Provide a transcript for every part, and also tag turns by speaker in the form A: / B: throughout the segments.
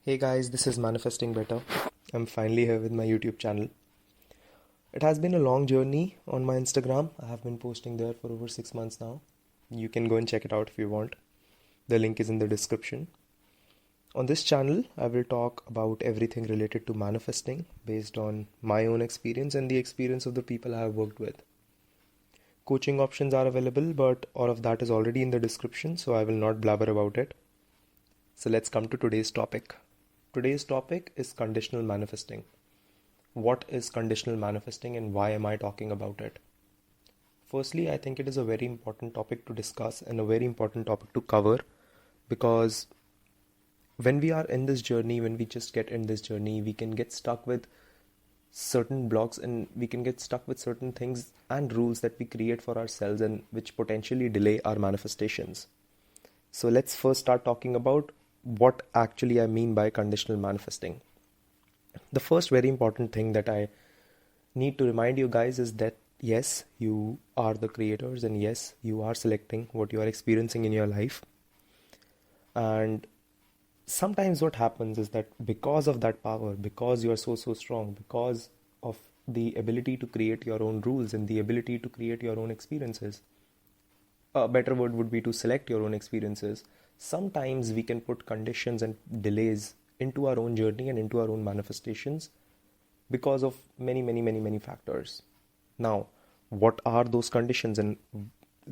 A: Hey guys, this is Manifesting Better. I'm finally here with my YouTube channel. It has been a long journey on my Instagram. I have been posting there for over 6 months now. You can go and check it out if you want. The link is in the description. On this channel, I will talk about everything related to manifesting based on my own experience and the experience of the people I have worked with. Coaching options are available, but all of that is already in the description, so I will not blabber about it. So let's come to today's topic. Today's topic is conditional manifesting. What is conditional manifesting and why am I talking about it? Firstly, I think it is a very important topic to discuss and a very important topic to cover, because when we are in this journey, when we just get in this journey, we can get stuck with certain blocks and we can get stuck with certain things and rules that we create for ourselves and which potentially delay our manifestations. So let's first start talking about what actually I mean by conditional manifesting. The first very important thing that I need to remind you guys is that yes, you are the creators, and yes, you are selecting what you are experiencing in your life. And sometimes what happens is that because of that power, because you are so strong, because of the ability to create your own rules and the ability to create your own experiences, a better word would be to select your own experiences, sometimes we can put conditions and delays into our own journey and into our own manifestations because of many factors. Now, what are those conditions and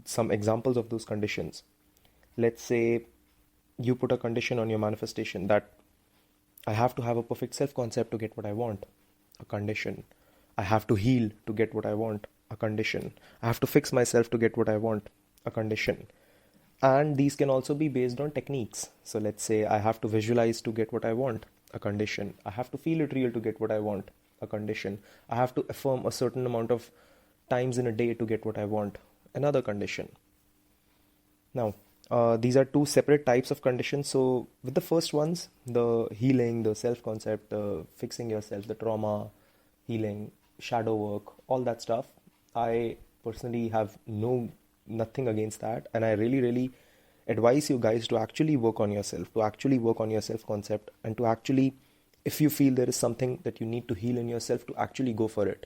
A: some examples of those conditions? Let's say you put a condition on your manifestation that I have to have a perfect self-concept to get what I want, a condition. I have to heal to get what I want, a condition. I have to fix myself to get what I want, a condition. And these can also be based on techniques. So let's say I have to visualize to get what I want, a condition. I have to feel it real to get what I want, a condition. I have to affirm a certain amount of times in a day to get what I want, another condition. Now, these are two separate types of conditions. So with the first ones, the healing, the self-concept, the fixing yourself, the trauma, healing, shadow work, all that stuff, I personally have nothing against that, and I really advise you guys to actually work on yourself, to actually work on your self-concept, and to actually, if you feel there is something that you need to heal in yourself, to actually go for it.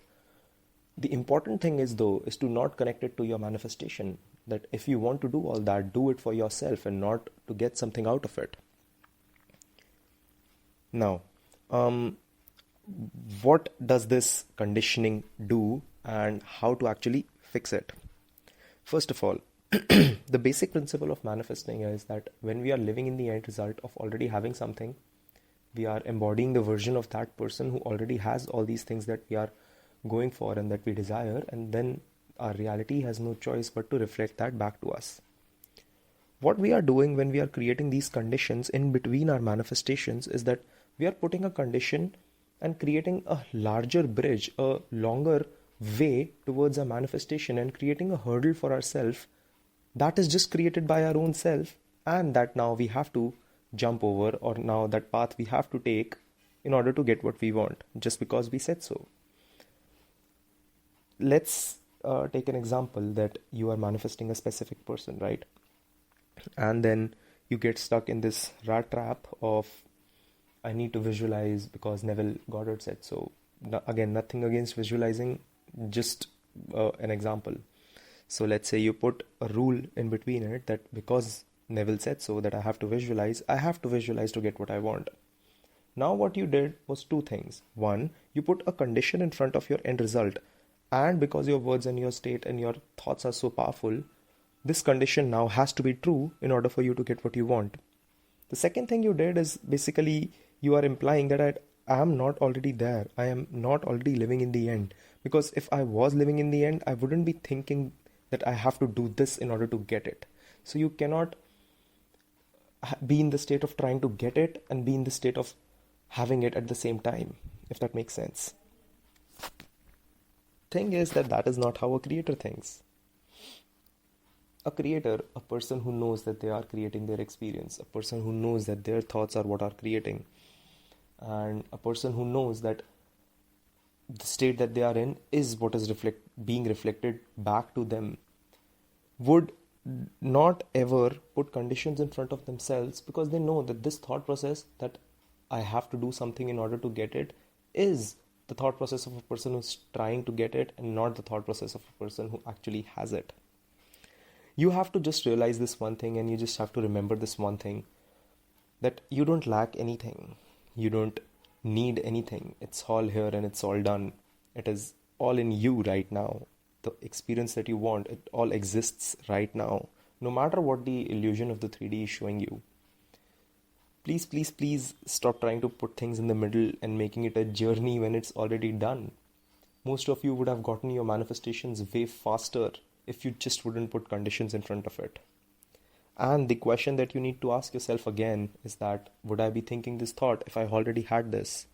A: The important thing is to not connect it to your manifestation, that if you want to do all that, do it for yourself and not to get something out of it. Now, what does this conditioning do and how to actually fix it? First of all, the basic principle of manifesting is that when we are living in the end result of already having something, we are embodying the version of that person who already has all these things that we are going for and that we desire, and then our reality has no choice but to reflect that back to us. What we are doing when we are creating these conditions in between our manifestations is that we are putting a condition and creating a larger bridge, a longer way towards our manifestation, and creating a hurdle for ourselves that is just created by our own self, and that now we have to jump over, or now that path we have to take in order to get what we want, just because we said so. Let's take an example that you are manifesting a specific person, right? And then you get stuck in this rat trap of I need to visualize because Neville Goddard said so. Again, nothing against visualizing, just an example. So let's say you put a rule in between it that because Neville said so that I have to visualize to get what I want. Now what you did was two things. One, you put a condition in front of your end result, and because your words and your state and your thoughts are so powerful, this condition now has to be true in order for you to get what you want. The second thing you did is basically you are implying that I am not already there. I am not already living in the end. Because if I was living in the end, I wouldn't be thinking that I have to do this in order to get it. So you cannot be in the state of trying to get it and be in the state of having it at the same time, if that makes sense. Thing is that is not how a creator thinks. A creator, a person who knows that they are creating their experience, a person who knows that their thoughts are what are creating, and a person who knows that the state that they are in is what is being reflected back to them, would not ever put conditions in front of themselves, because they know that this thought process, that I have to do something in order to get it is the thought process of a person who's trying to get it and not the thought process of a person who actually has it. You have to just realize this one thing, and you just have to remember this one thing, that you don't lack anything. You don't need anything. It's all here and it's all done. It is all in you right now. The experience that you want, it all exists right now. No matter what the illusion of the 3D is showing you. Please, please, please stop trying to put things in the middle and making it a journey when it's already done. Most of you would have gotten your manifestations way faster if you just wouldn't put conditions in front of it. And the question that you need to ask yourself again is that, would I be thinking this thought if I already had this?